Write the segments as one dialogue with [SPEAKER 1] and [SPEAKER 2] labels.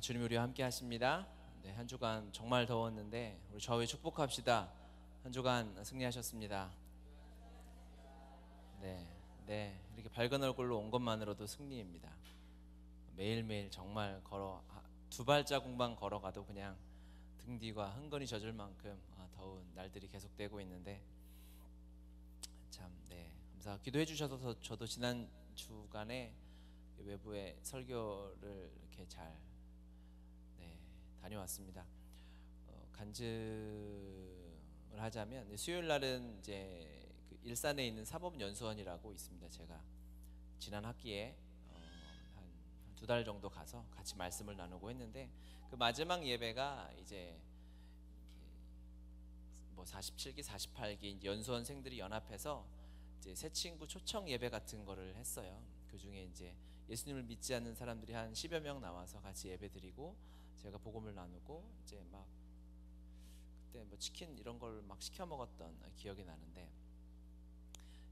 [SPEAKER 1] 주님 우리와 함께 하십니다. 네, 한 주간 정말 더웠는데 우리 좌우에 축복합시다. 한 주간 승리하셨습니다. 네, 이렇게 밝은 얼굴로 온 것만으로도 승리입니다. 매일매일 정말 두 발자국만 걸어가도 그냥 등 뒤가 흥건히 젖을 만큼 더운 날들이 계속되고 있는데 참, 감사. 기도해 주셔서 저도 지난 주간에 외부에 설교를 이렇게 잘 다녀왔습니다. 간증을 하자면 수요일 날은 이제 그 일산에 있는 사법연수원이라고 있습니다. 제가 지난 학기에 한 두 달 정도 가서 같이 말씀을 나누고 했는데 그 마지막 예배가 이제 뭐 47기, 48기 연수원생들이 연합해서 이제 새 친구 초청 예배 같은 거를 했어요. 그 중에 이제 예수님을 믿지 않는 사람들이 한 10여 명 나와서 같이 예배 드리고 제가 복음을 나누고 이제 막 그때 뭐 치킨 이런 걸 막 시켜 먹었던 기억이 나는데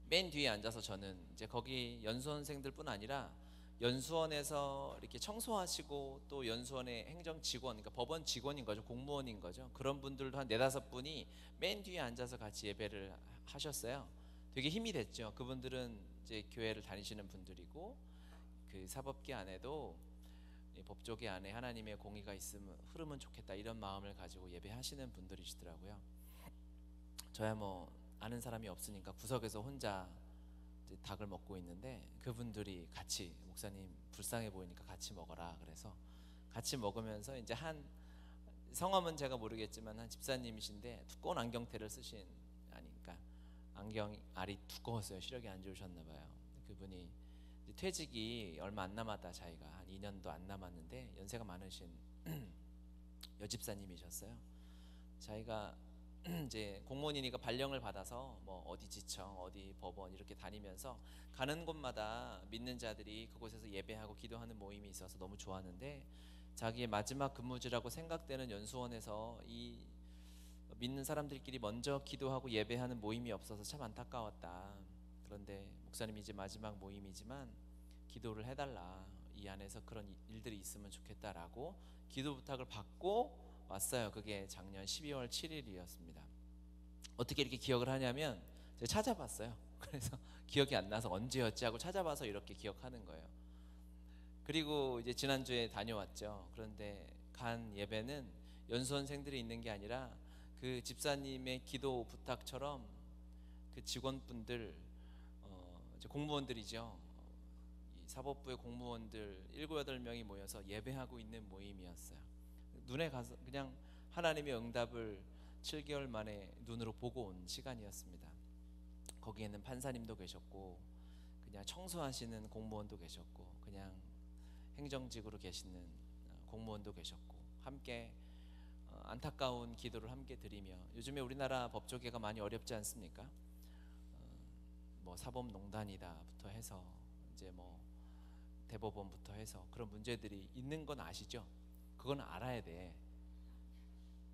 [SPEAKER 1] 맨 뒤에 앉아서 저는 이제 거기 연수원생들뿐 아니라 연수원에서 이렇게 청소하시고 또 연수원의 행정 직원, 그러니까 법원 직원인 거죠, 공무원인 거죠. 그런 분들도 한 네다섯 분이 맨 뒤에 앉아서 같이 예배를 하셨어요. 되게 힘이 됐죠. 그분들은 이제 교회를 다니시는 분들이고 그 사법계 안에도 법조계 안에 하나님의 공의가 있으면 흐르면 좋겠다 이런 마음을 가지고 예배하시는 분들이시더라고요. 저야 뭐 아는 사람이 없으니까 구석에서 혼자 이제 닭을 먹고 있는데 그분들이 같이 목사님 불쌍해 보이니까 같이 먹어라 그래서 같이 먹으면서 이제 한 성함은 제가 모르겠지만 한 집사님이신데 두꺼운 안경테를 쓰신 그러니까 안경 알이 두꺼웠어요. 시력이 안 좋으셨나 봐요. 그분이 퇴직이 얼마 안 남았다. 자기가 한 2년도 안 남았는데 연세가 많으신 여집사님이셨어요. 자기가 이제 공무원이니까 발령을 받아서 뭐 어디 지청, 어디 법원 이렇게 다니면서 가는 곳마다 믿는 자들이 그곳에서 예배하고 기도하는 모임이 있어서 너무 좋았는데 자기의 마지막 근무지라고 생각되는 연수원에서 이 믿는 사람들끼리 먼저 기도하고 예배하는 모임이 없어서 참 안타까웠다. 그런데 목사님이 이제 마지막 모임이지만 기도를 해달라. 이 안에서 그런 일들이 있으면 좋겠다라고 기도 부탁을 받고 왔어요. 그게 작년 12월 7일이었습니다. 어떻게 이렇게 기억을 하냐면 제가 찾아봤어요. 그래서 기억이 안 나서 언제였지 하고 찾아봐서 이렇게 기억하는 거예요. 그리고 이제 지난주에 다녀왔죠. 그런데 간 예배는 연수원생들이 있는 게 아니라 그 집사님의 기도 부탁처럼 그 직원분들 이제 공무원들이죠. 이 사법부의 공무원들 7, 8명이 모여서 예배하고 있는 모임이었어요. 눈에 가서 그냥 하나님의 응답을 7개월 만에 눈으로 보고 온 시간이었습니다. 거기에는 판사님도 계셨고 그냥 청소하시는 공무원도 계셨고 그냥 행정직으로 계시는 공무원도 계셨고 함께 안타까운 기도를 함께 드리며 요즘에 우리나라 법조계가 많이 어렵지 않습니까? 뭐 사법농단이다부터 해서 이제 뭐 대법원부터 해서 그런 문제들이 있는 건 아시죠? 그건 알아야 돼.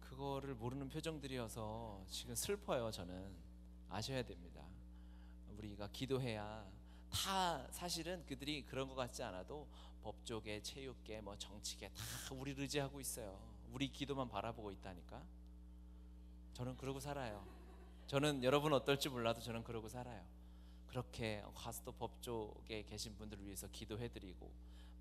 [SPEAKER 1] 그거를 모르는 표정들이어서 지금 슬퍼요. 저는 아셔야 됩니다. 우리가 기도해야 다 사실은 그들이 그런 것 같지 않아도 법조계, 체육계, 뭐 정치계 다 우리를 의지하고 있어요. 우리 기도만 바라보고 있다니까. 저는 그러고 살아요. 저는 여러분 어떨지 몰라도 저는 그러고 살아요. 그렇게 가서 또 법조계에 계신 분들을 위해서 기도해드리고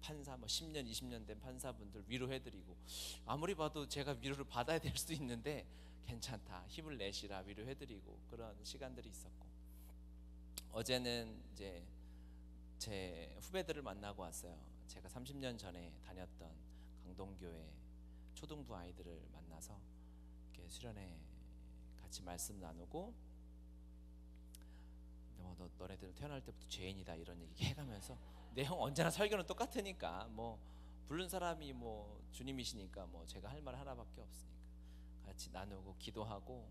[SPEAKER 1] 판사 뭐 10년, 20년 된 판사분들 위로해드리고 아무리 봐도 제가 위로를 받아야 될 수도 있는데 괜찮다, 힘을 내시라 위로해드리고 그런 시간들이 있었고 어제는 이제 제 후배들을 만나고 왔어요. 제가 30년 전에 다녔던 강동교회 초등부 아이들을 만나서 이렇게 수련회 같이 말씀 나누고 너네들은 태어날 때부터 죄인이다 이런 얘기 해가면서 내용 언제나 설교는 똑같으니까 뭐 부른 사람이 뭐 주님이시니까 뭐 제가 할 말 하나밖에 없으니까 같이 나누고 기도하고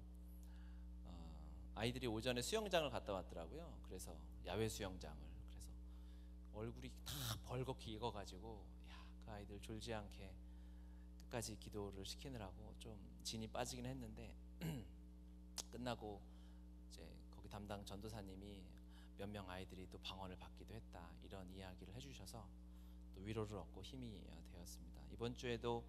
[SPEAKER 1] 아이들이 오전에 수영장을 갔다 왔더라고요. 그래서 야외 수영장을 그래서 얼굴이 다 벌겋게 익어가지고 그 아이들 졸지 않게 끝까지 기도를 시키느라고 좀 진이 빠지긴 했는데 끝나고 이제 거기 담당 전도사님이 몇 명 아이들이 또 방언을 받기도 했다 이런 이야기를 해주셔서 또 위로를 얻고 힘이 되었습니다. 이번 주에도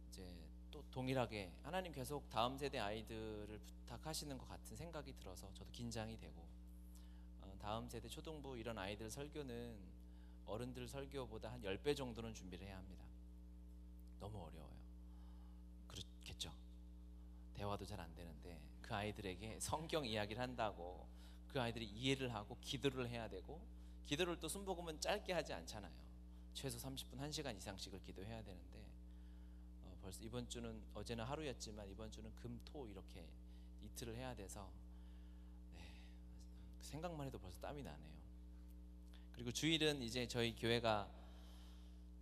[SPEAKER 1] 이제 또 동일하게 하나님 계속 다음 세대 아이들을 부탁하시는 것 같은 생각이 들어서 저도 긴장이 되고, 다음 세대 초등부 이런 아이들 설교는 어른들 설교보다 한 10배 정도는 준비를 해야 합니다. 너무 어려워요. 그렇겠죠. 대화도 잘 안 되는데 그 아이들에게 성경 이야기를 한다고 그 아이들이 이해를 하고 기도를 해야 되고, 기도를 또 순복음은 짧게 하지 않잖아요. 최소 30분 1시간 이상씩을 기도해야 되는데, 벌써 이번 주는, 어제는 하루였지만 이번 주는 금, 토 이렇게 이틀을 해야 돼서 생각만 해도 벌써 땀이 나네요. 그리고 주일은 이제 저희 교회가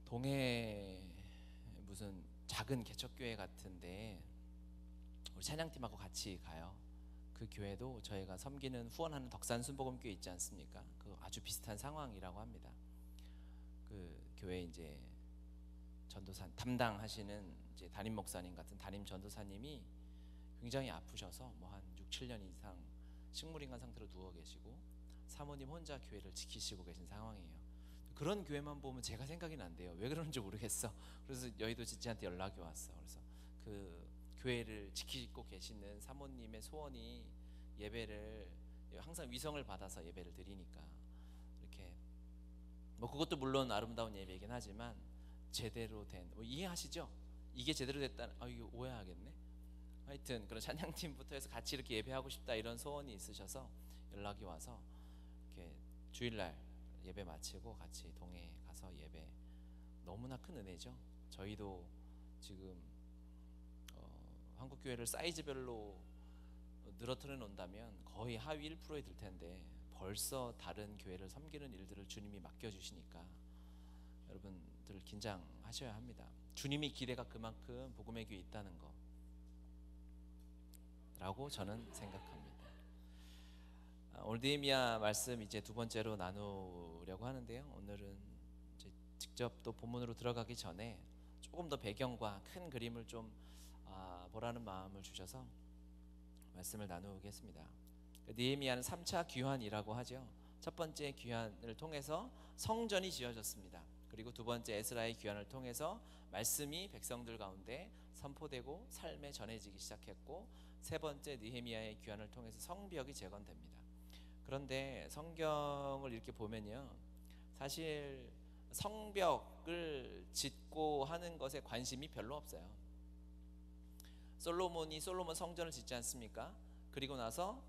[SPEAKER 1] 동해 무슨 작은 개척교회 같은데 우리 찬양팀하고 같이 가요. 그 교회도 저희가 섬기는 후원하는 덕산 순복음교회 있지 않습니까? 그 아주 비슷한 상황이라고 합니다. 그 교회 이제 전도사 담당하시는 이제 담임 목사님 같은 담임 전도사님이 굉장히 아프셔서 뭐 한 6, 7년 이상 식물인간 상태로 누워 계시고 사모님 혼자 교회를 지키시고 계신 상황이에요. 그런 교회만 보면 제가 생각이 난대요. 왜 그런지 모르겠어. 그래서 여의도 지지한테 연락이 왔어. 그래서 그 교회를 지키고 계시는 사모님의 소원이 예배를 항상 위성을 받아서 예배를 드리니까 이렇게 뭐 그것도 물론 아름다운 예배이긴 하지만 제대로 된, 이해하시죠? 이게 제대로 됐다. 이거 오해하겠네. 하여튼 그런 찬양팀부터 해서 같이 이렇게 예배하고 싶다 이런 소원이 있으셔서 연락이 와서 이렇게 주일날 예배 마치고 같이 동해 가서 예배, 너무나 큰 은혜죠. 저희도 지금 한국 교회를 사이즈별로 늘어뜨려 놓는다면 거의 하위 1%에 들 텐데 벌써 다른 교회를 섬기는 일들을 주님이 맡겨주시니까 여러분들 긴장하셔야 합니다. 주님이 기대가 그만큼 복음의 교회에 있다는 거 라고 저는 생각합니다. 오늘 느헤미야 말씀 이제 두 번째로 나누려고 하는데요. 오늘은 이제 직접 또 본문으로 들어가기 전에 조금 더 배경과 큰 그림을 좀 보라는 마음을 주셔서 말씀을 나누겠습니다. 느헤미야는 3차 귀환이라고 하죠. 첫 번째 귀환을 통해서 성전이 지어졌습니다. 그리고 두 번째 에스라의 귀환을 통해서 말씀이 백성들 가운데 선포되고 삶에 전해지기 시작했고, 세 번째 느헤미야의 귀환을 통해서 성벽이 재건됩니다. 그런데 성경을 이렇게 보면요, 사실 성벽을 짓고 하는 것에 관심이 별로 없어요. 솔로몬 성전을 짓지 않습니까? 그리고 나서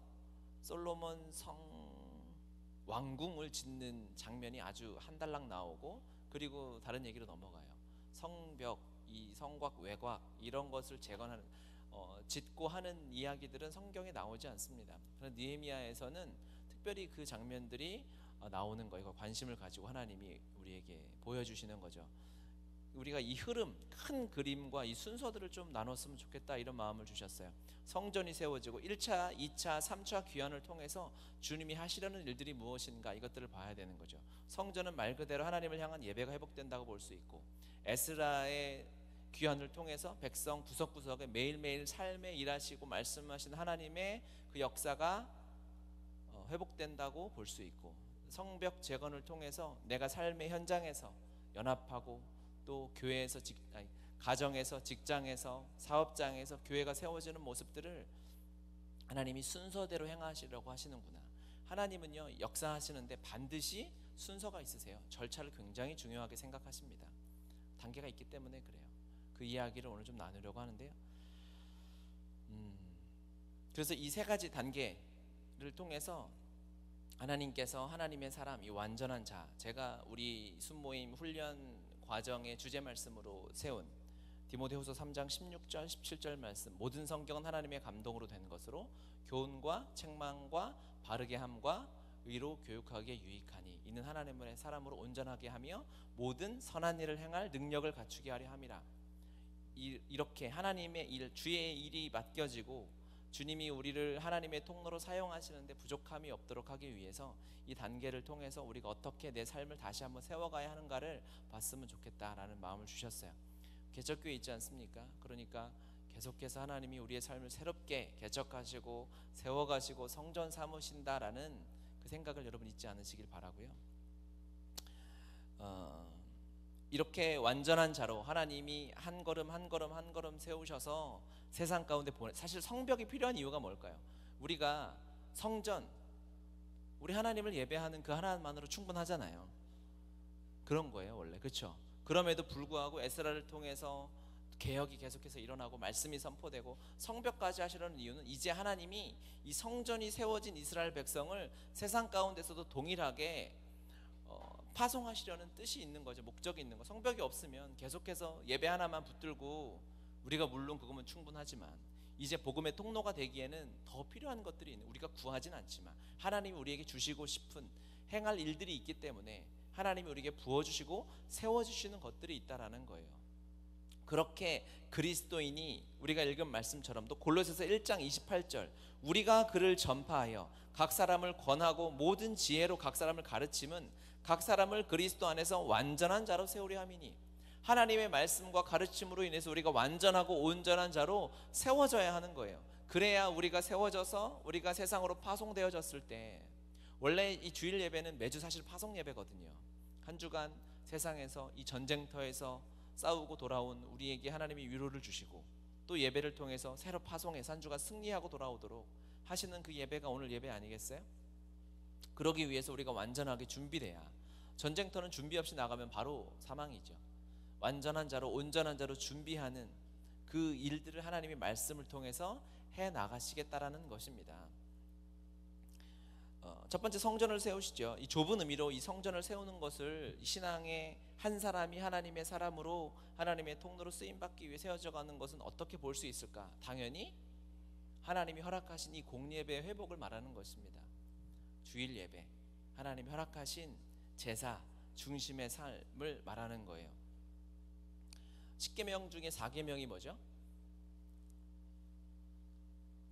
[SPEAKER 1] 솔로몬 왕궁을 짓는 장면이 아주 한 달락 나오고, 그리고 다른 얘기로 넘어가요. 성벽, 이 성곽 외곽 이런 것을 재건하는 짓고 하는 이야기들은 성경에 나오지 않습니다. 그런데 느헤미야에서는 특별히 그 장면들이 나오는 거예요. 관심을 가지고 하나님이 우리에게 보여주시는 거죠. 우리가 이 흐름, 큰 그림과 이 순서들을 좀 나눴으면 좋겠다 이런 마음을 주셨어요. 성전이 세워지고 1차, 2차, 3차 귀환을 통해서 주님이 하시려는 일들이 무엇인가 이것들을 봐야 되는 거죠. 성전은 말 그대로 하나님을 향한 예배가 회복된다고 볼 수 있고, 에스라의 귀환을 통해서 백성 구석구석에 매일매일 삶에 일하시고 말씀하신 하나님의 그 역사가 회복된다고 볼 수 있고, 성벽 재건을 통해서 내가 삶의 현장에서 연합하고 또 교회에서 가정에서, 직장에서, 사업장에서 교회가 세워지는 모습들을 하나님이 순서대로 행하시려고 하시는구나. 하나님은요, 역사하시는데 반드시 순서가 있으세요. 절차를 굉장히 중요하게 생각하십니다. 단계가 있기 때문에 그래요. 그 이야기를 오늘 좀 나누려고 하는데요. 그래서 이 세 가지 단계를 통해서 하나님께서 하나님의 사람, 이 완전한 자, 제가 우리 순모임 훈련 과정의 주제 말씀으로 세운 디모데후서 3장 16절 17절 말씀, 모든 성경은 하나님의 감동으로 된 것으로 교훈과 책망과 바르게 함과 의로 교육하기에 유익하니 이는 하나님의 사람으로 온전하게 하며 모든 선한 일을 행할 능력을 갖추게 하려 함이라. 이렇게 하나님의 일, 주의 일이 맡겨지고 주님이 우리를 하나님의 통로로 사용하시는데 부족함이 없도록 하기 위해서 이 단계를 통해서 우리가 어떻게 내 삶을 다시 한번 세워가야 하는가를 봤으면 좋겠다라는 마음을 주셨어요. 개척교회 있지 않습니까? 그러니까 계속해서 하나님이 우리의 삶을 새롭게 개척하시고 세워가시고 성전 삼으신다라는 그 생각을 여러분 잊지 않으시길 바라고요. 이렇게 완전한 자로 하나님이 한 걸음 한 걸음 한 걸음 세우셔서 세상 가운데 사실 성벽이 필요한 이유가 뭘까요? 우리가 성전, 우리 하나님을 예배하는 그 하나만으로 충분하잖아요. 그런 거예요 원래. 그렇죠? 그럼에도 불구하고 에스라를 통해서 개혁이 계속해서 일어나고 말씀이 선포되고 성벽까지 하시려는 이유는 이제 하나님이 이 성전이 세워진 이스라엘 백성을 세상 가운데서도 동일하게 파송하시려는 뜻이 있는 거죠. 목적이 있는 거. 성벽이 없으면 계속해서 예배 하나만 붙들고 우리가 물론 그거면 충분하지만 이제 복음의 통로가 되기에는 더 필요한 것들이 있는, 우리가 구하진 않지만 하나님이 우리에게 주시고 싶은 행할 일들이 있기 때문에 하나님이 우리에게 부어주시고 세워주시는 것들이 있다라는 거예요. 그렇게 그리스도인이 우리가 읽은 말씀처럼도 골로새서 1장 28절 우리가 그를 전파하여 각 사람을 권하고 모든 지혜로 각 사람을 가르침은 각 사람을 그리스도 안에서 완전한 자로 세우려 함이니, 하나님의 말씀과 가르침으로 인해서 우리가 완전하고 온전한 자로 세워져야 하는 거예요. 그래야 우리가 세워져서 우리가 세상으로 파송되어졌을 때, 원래 이 주일 예배는 매주 사실 파송 예배거든요. 한 주간 세상에서 이 전쟁터에서 싸우고 돌아온 우리에게 하나님이 위로를 주시고 또 예배를 통해서 새로 파송해서 한 주간 승리하고 돌아오도록 하시는 그 예배가 오늘 예배 아니겠어요? 그러기 위해서 우리가 완전하게 준비돼야, 전쟁터는 준비 없이 나가면 바로 사망이죠. 완전한 자로 온전한 자로 준비하는 그 일들을 하나님이 말씀을 통해서 해 나가시겠다라는 것입니다. 첫 번째 성전을 세우시죠. 이 좁은 의미로 이 성전을 세우는 것을 신앙의 한 사람이 하나님의 사람으로 하나님의 통로로 쓰임받기 위해 세워져 가는 것은 어떻게 볼 수 있을까? 당연히 하나님이 허락하신 이 공예배의 회복을 말하는 것입니다. 주일 예배, 하나님이 허락하신 제사 중심의 삶을 말하는 거예요. 10계명 중에 4계명이 뭐죠?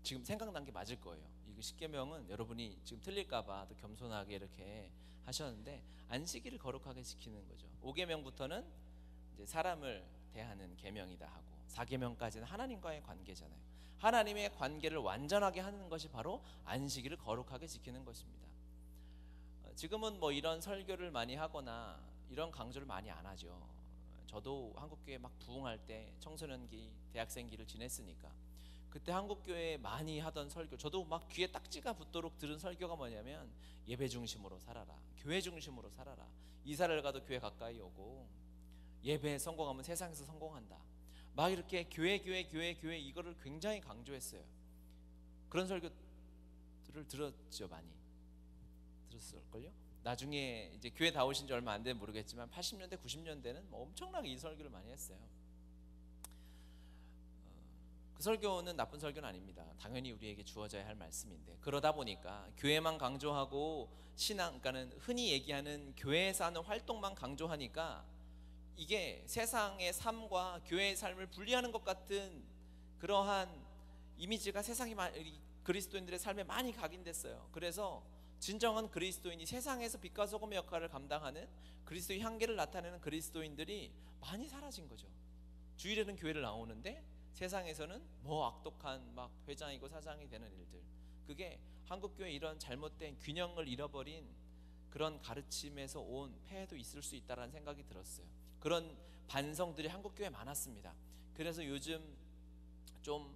[SPEAKER 1] 지금 생각난 게 맞을 거예요. 이거 10계명은 여러분이 지금 틀릴까봐 또 겸손하게 이렇게 하셨는데, 안식일을 거룩하게 지키는 거죠. 5계명부터는 이제 사람을 대하는 계명이다 하고, 4계명까지는 하나님과의 관계잖아요. 하나님의 관계를 완전하게 하는 것이 바로 안식일을 거룩하게 지키는 것입니다. 지금은 뭐 이런 설교를 많이 하거나 이런 강조를 많이 안 하죠. 저도 한국교회 막 부흥할 때 청소년기, 대학생기를 지냈으니까 그때 한국교회 많이 하던 설교, 저도 막 귀에 딱지가 붙도록 들은 설교가 뭐냐면 예배 중심으로 살아라, 교회 중심으로 살아라, 이사를 가도 교회 가까이 오고 예배에 성공하면 세상에서 성공한다, 막 이렇게 교회 이거를 굉장히 강조했어요. 그런 설교들을 들었죠. 많이 들었을걸요. 나중에 이제 교회 다 오신 지 얼마 안 된 모르겠지만 80년대 90년대는 뭐 엄청나게 이 설교를 많이 했어요. 그 설교는 나쁜 설교는 아닙니다. 당연히 우리에게 주어져야 할 말씀인데, 그러다 보니까 교회만 강조하고 신앙, 그러니까는 흔히 얘기하는 교회에서 하는 활동만 강조하니까 이게 세상의 삶과 교회의 삶을 분리하는 것 같은 그러한 이미지가 세상이 그리스도인들의 삶에 많이 각인됐어요. 그래서 진정한 그리스도인이 세상에서 빛과 소금의 역할을 감당하는, 그리스도의 향기를 나타내는 그리스도인들이 많이 사라진 거죠. 주일에는 교회를 나오는데 세상에서는 뭐 악독한 막 회장이고 사장이 되는 일들, 그게 한국교회 이런 잘못된 균형을 잃어버린 그런 가르침에서 온 폐해도 있을 수 있다는 생각이 들었어요. 그런 반성들이 한국교회에 많았습니다. 그래서 요즘 좀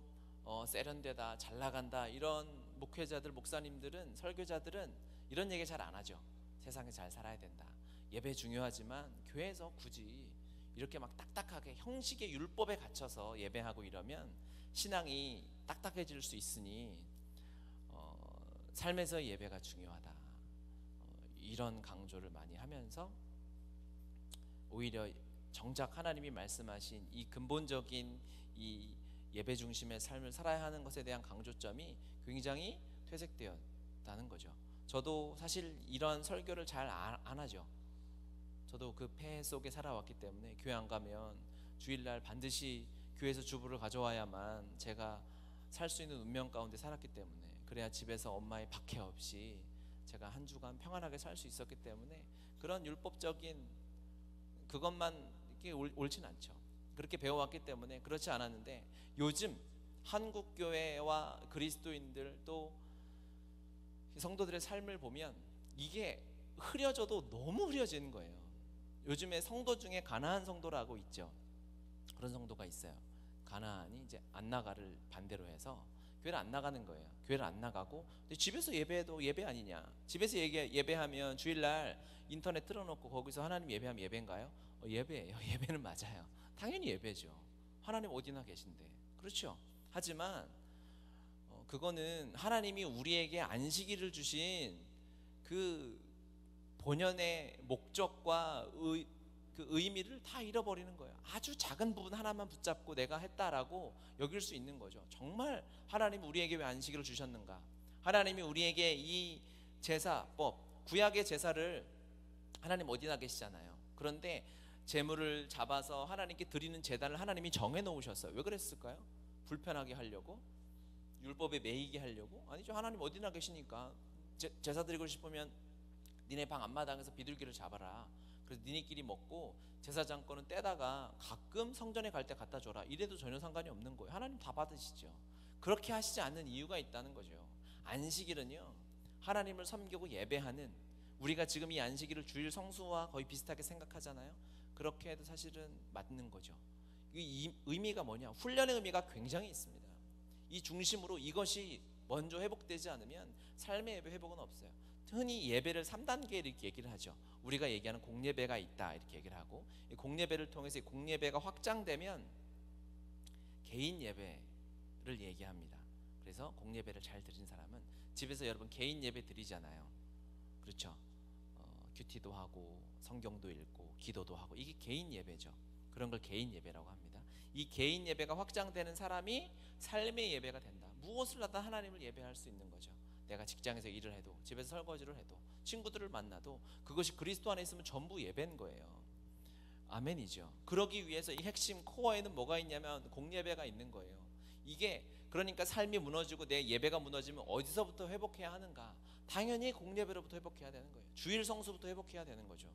[SPEAKER 1] 세련되다, 잘 나간다 이런 목회자들, 목사님들은, 설교자들은 이런 얘기 잘 안 하죠. 세상에 잘 살아야 된다, 예배 중요하지만 교회에서 굳이 이렇게 막 딱딱하게 형식의 율법에 갇혀서 예배하고 이러면 신앙이 딱딱해질 수 있으니 삶에서 예배가 중요하다, 이런 강조를 많이 하면서 오히려 정작 하나님이 말씀하신 이 근본적인 이 예배 중심의 삶을 살아야 하는 것에 대한 강조점이 굉장히 퇴색되었다는 거죠. 저도 사실 이런 설교를 잘 안 하죠. 저도 그 폐해 속에 살아왔기 때문에 교회 안 가면 주일날 반드시 교회에서 주부를 가져와야만 제가 살 수 있는 운명 가운데 살았기 때문에, 그래야 집에서 엄마의 박해 없이 제가 한 주간 평안하게 살 수 있었기 때문에 그런 율법적인 그것만 이게 옳진 않죠. 그렇게 배워왔기 때문에 그렇지 않았는데, 요즘 한국 교회와 그리스도인들 또 성도들의 삶을 보면 이게 흐려져도 너무 흐려지는 거예요. 요즘에 성도 중에 가나안 성도라고 있죠. 그런 성도가 있어요. 가나안이 이제 안 나가를 반대로 해서 교회를 안 나가는 거예요. 교회를 안 나가고 근데 집에서 예배해도 예배 아니냐? 집에서 예배하면 주일날 인터넷 틀어놓고 거기서 하나님 예배하면 예배인가요? 예배예요. 예배는 맞아요. 당연히 예배죠. 하나님 어디나 계신데. 그렇죠. 하지만 그거는 하나님이 우리에게 안식일을 주신 그 본연의 목적과 그 의미를 다 잃어버리는 거예요. 아주 작은 부분 하나만 붙잡고 내가 했다라고 여길 수 있는 거죠. 정말 하나님이 우리에게 왜 안식일을 주셨는가? 하나님이 우리에게 이 제사법, 구약의 제사를 하나님 어디나 계시잖아요. 그런데 제물을 잡아서 하나님께 드리는 제단을 하나님이 정해 놓으셨어요. 왜 그랬을까요? 불편하게 하려고? 율법에 매이게 하려고? 아니죠. 하나님 어디나 계시니까 제사 드리고 싶으면 니네 방 앞마당에서 비둘기를 잡아라. 그래서 니네끼리 먹고 제사장권은 떼다가 가끔 성전에 갈 때 갖다 줘라. 이래도 전혀 상관이 없는 거예요. 하나님 다 받으시죠. 그렇게 하시지 않는 이유가 있다는 거죠. 안식일은요, 하나님을 섬기고 예배하는, 우리가 지금 이 안식일을 주일 성수와 거의 비슷하게 생각하잖아요. 그렇게 해도 사실은 맞는 거죠. 이 의미가 뭐냐? 훈련의 의미가 굉장히 있습니다. 이 중심으로 이것이 먼저 회복되지 않으면 삶의 예배 회복은 없어요. 흔히 예배를 3단계 이렇게 얘기를 하죠. 우리가 얘기하는 공예배가 있다 이렇게 얘기를 하고, 이 공예배를 통해서 이 공예배가 확장되면 개인 예배를 얘기합니다. 그래서 공예배를 잘 드린 사람은 집에서 여러분 개인 예배 드리잖아요. 그렇죠. 큐티도 하고 성경도 읽고 기도도 하고, 이게 개인 예배죠. 그런 걸 개인 예배라고 합니다. 이 개인 예배가 확장되는 사람이 삶의 예배가 된다. 무엇을 하다 하나님을 예배할 수 있는 거죠. 내가 직장에서 일을 해도, 집에서 설거지를 해도, 친구들을 만나도 그것이 그리스도 안에 있으면 전부 예배인 거예요. 아멘이죠. 그러기 위해서 이 핵심 코어에는 뭐가 있냐면 공예배가 있는 거예요. 이게 그러니까 삶이 무너지고 내 예배가 무너지면 어디서부터 회복해야 하는가? 당연히 공예배로부터 회복해야 되는 거예요. 주일 성수부터 회복해야 되는 거죠.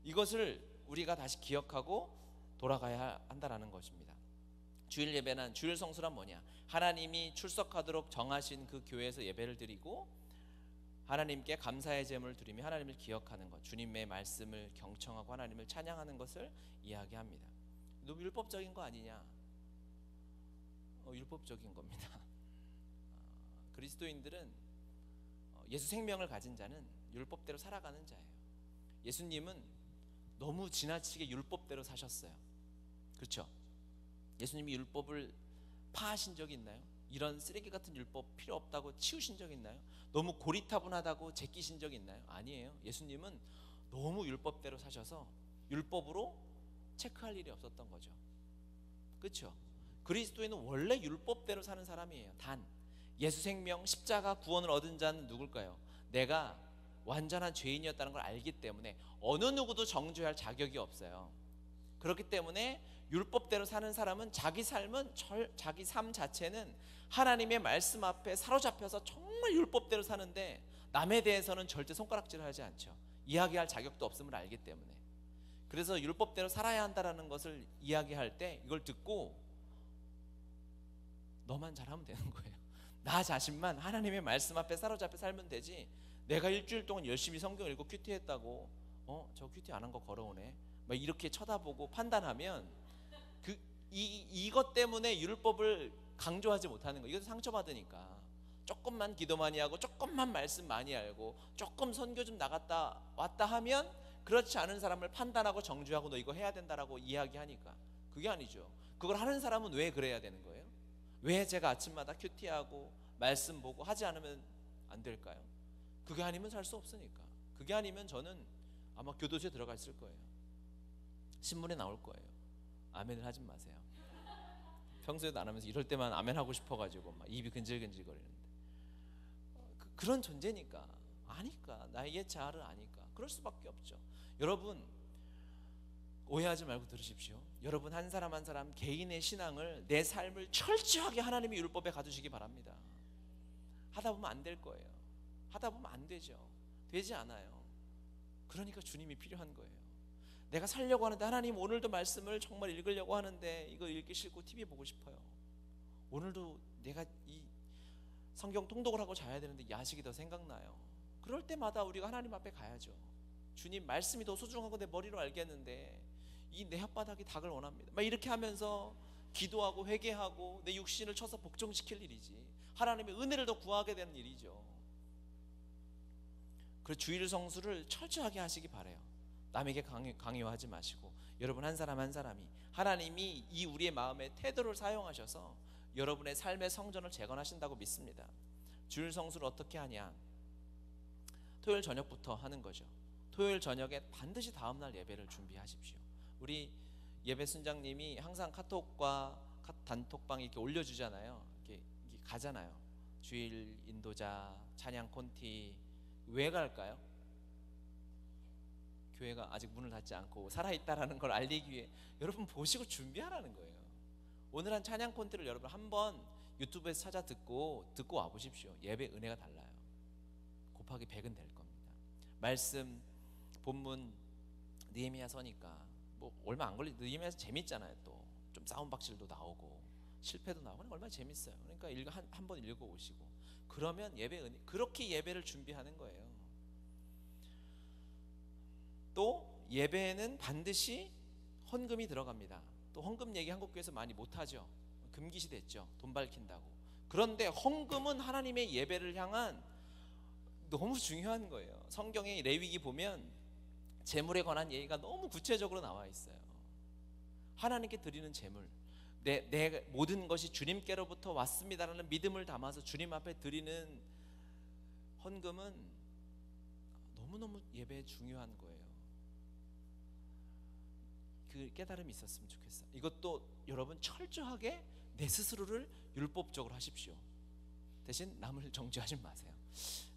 [SPEAKER 1] 이것을 우리가 다시 기억하고 돌아가야 한다라는 것입니다. 주일 예배는, 주일 성수란 뭐냐? 하나님이 출석하도록 정하신 그 교회에서 예배를 드리고 하나님께 감사의 제물을 드리며 하나님을 기억하는 것, 주님의 말씀을 경청하고 하나님을 찬양하는 것을 이야기합니다. 너무 율법적인 거 아니냐? 율법적인 겁니다. 그리스도인들은 예수 생명을 가진 자는 율법대로 살아가는 자예요. 예수님은 너무 지나치게 율법대로 사셨어요. 그렇죠? 예수님이 율법을 파하신 적이 있나요? 이런 쓰레기 같은 율법 필요 없다고 치우신 적 있나요? 너무 고리타분하다고 제끼신 적 있나요? 아니에요. 예수님은 너무 율법대로 사셔서 율법으로 체크할 일이 없었던 거죠. 그렇죠? 그리스도인은 원래 율법대로 사는 사람이에요. 단 예수 생명 십자가 구원을 얻은 자는 누굴까요? 내가 완전한 죄인이었다는 걸 알기 때문에 어느 누구도 정죄할 자격이 없어요. 그렇기 때문에 율법대로 사는 사람은 자기 삶은, 자기 삶 자체는 하나님의 말씀 앞에 사로잡혀서 정말 율법대로 사는데 남에 대해서는 절대 손가락질을 하지 않죠. 이야기할 자격도 없음을 알기 때문에. 그래서 율법대로 살아야 한다는 것을 이야기할 때 이걸 듣고 너만 잘하면 되는 거예요. 나 자신만 하나님의 말씀 앞에 사로잡혀 살면 되지, 내가 일주일 동안 열심히 성경 읽고 큐티했다고 저 큐티 안 한 거 걸어오네 막 이렇게 쳐다보고 판단하면 이것 때문에 율법을 강조하지 못하는 거예요. 이것도 상처받으니까. 조금만 기도 많이 하고 조금만 말씀 많이 알고 조금 선교 좀 나갔다 왔다 하면 그렇지 않은 사람을 판단하고 정죄하고 너 이거 해야 된다라고 이야기하니까, 그게 아니죠. 그걸 하는 사람은 왜 그래야 되는 거예요? 왜 제가 아침마다 큐티하고 말씀 보고 하지 않으면 안 될까요? 그게 아니면 살 수 없으니까. 그게 아니면 저는 아마 교도소에 들어가 있을 거예요. 신문에 나올 거예요. 아멘을 하지 마세요. 평소에도 안 하면서 이럴 때만 아멘 하고 싶어가지고 막 입이 근질근질거리는데, 그런 존재니까, 아니까, 나의 자아를 아니까 그럴 수밖에 없죠. 여러분 오해하지 말고 들으십시오. 여러분 한 사람 한 사람 개인의 신앙을, 내 삶을 철저하게 하나님의 율법에 가두시기 바랍니다. 하다 보면 안 될 거예요. 하다 보면 안 되죠. 되지 않아요. 그러니까 주님이 필요한 거예요. 내가 살려고 하는데, 하나님 오늘도 말씀을 정말 읽으려고 하는데 이거 읽기 싫고 TV 보고 싶어요. 오늘도 내가 이 성경 통독을 하고 자야 되는데 야식이 더 생각나요. 그럴 때마다 우리가 하나님 앞에 가야죠. 주님, 말씀이 더 소중하고 내 머리로 알겠는데 이 내 혓바닥이 닭을 원합니다. 막 이렇게 하면서 기도하고 회개하고 내 육신을 쳐서 복종시킬 일이지, 하나님의 은혜를 더 구하게 되는 일이죠. 그래서 주일 성수를 철저하게 하시기 바라요. 남에게 강요하지 마시고, 여러분 한 사람 한 사람이 하나님이 이 우리의 마음의 태도를 사용하셔서 여러분의 삶의 성전을 재건하신다고 믿습니다. 주일 성수를 어떻게 하냐? 토요일 저녁부터 하는 거죠. 토요일 저녁에 반드시 다음날 예배를 준비하십시오. 우리 예배 순장님이 항상 카톡과 단톡방 이렇게 올려주잖아요. 이렇게 가잖아요. 주일 인도자, 찬양 콘티. 왜 갈까요? 교회가 아직 문을 닫지 않고 살아있다라는 걸 알리기 위해 여러분 보시고 준비하라는 거예요. 오늘 한 찬양 콘티를 여러분 한번 유튜브에서 찾아 듣고 와보십시오. 예배 은혜가 달라요. 곱하기 100은 될 겁니다. 말씀 본문 느헤미야 서니까 뭐 얼마 안 걸리. 느헤미야서 재밌잖아요. 또 좀 싸움박질도 나오고 실패도 나오고 얼마나 재밌어요. 그러니까 한번 읽어오시고, 그러면 예배 은혜, 그렇게 예배를 준비하는 거예요. 또 예배에는 반드시 헌금이 들어갑니다. 또 헌금 얘기 한국교회에서 많이 못하죠. 금기시 됐죠. 돈 밝힌다고. 그런데 헌금은 하나님의 예배를 향한 너무 중요한 거예요. 성경의 레위기 보면 재물에 관한 얘기가 너무 구체적으로 나와 있어요. 하나님께 드리는 재물, 내 모든 것이 주님께로부터 왔습니다라는 믿음을 담아서 주님 앞에 드리는 헌금은 너무너무 예배에 중요한 거예요. 그 깨달음이 있었으면 좋겠어요. 이것도 여러분 철저하게 내 스스로를 율법적으로 하십시오. 대신 남을 정죄하지 마세요.